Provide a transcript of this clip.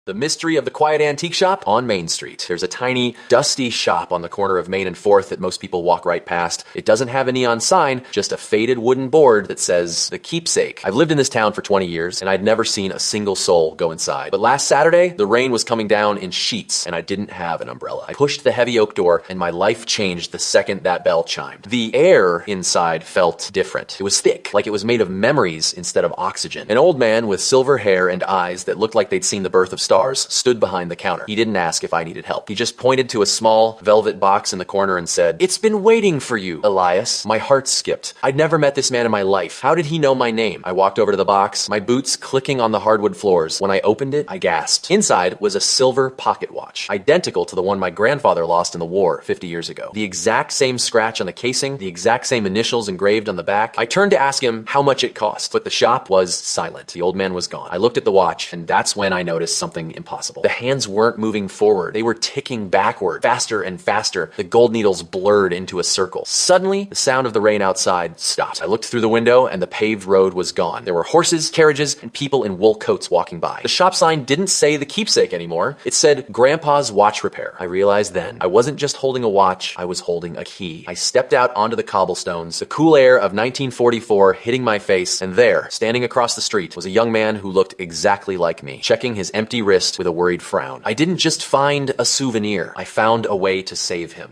The mystery of the quiet antique shop on Main Street. There's a tiny, dusty shop on the corner of Main and 4th that most people walk right past. It doesn't have a neon sign, just a faded wooden board that says The Keepsake. I've lived in this town for 20 years, and I'd never seen a single soul go inside. But last Saturday, the rain was coming down in sheets, and I didn't have an umbrella. I pushed the heavy oak door, and my life changed the second that bell chimed. The air inside felt different. It was thick, like it was made of memories instead of oxygen. An old man with silver hair and eyes that looked like they'd seen the birth of stars stood behind the counter. He didn't ask if I needed help. He just pointed to a small velvet box in the corner and said, "It's been waiting for you, Elias." My heart skipped. I'd never met this man in my life. How did he know my name? I walked over to the box, my boots clicking on the hardwood floors. When I opened it, I gasped. Inside was a silver pocket watch, identical to the one my grandfather lost in the war 50 years ago. The exact same scratch on the casing, the exact same initials engraved on the back. I turned to ask him how much it cost, but the shop was silent. The old man was gone. I looked at the watch, and that's when I noticed something impossible. The hands weren't moving forward. They were ticking backward, faster and faster. The gold needles blurred into a circle. Suddenly, the sound of the rain outside stopped. I looked through the window, and the paved road was gone. There were horses, carriages, and people in wool coats walking by. The shop sign didn't say The Keepsake anymore. It said Grandpa's Watch Repair. I realized then I wasn't just holding a watch, I was holding a key. I stepped out onto the cobblestones, the cool air of 1944 hitting my face, and there, standing across the street, was a young man who looked exactly like me, checking his empty wrist with a worried frown. I didn't just find a souvenir, I found a way to save him.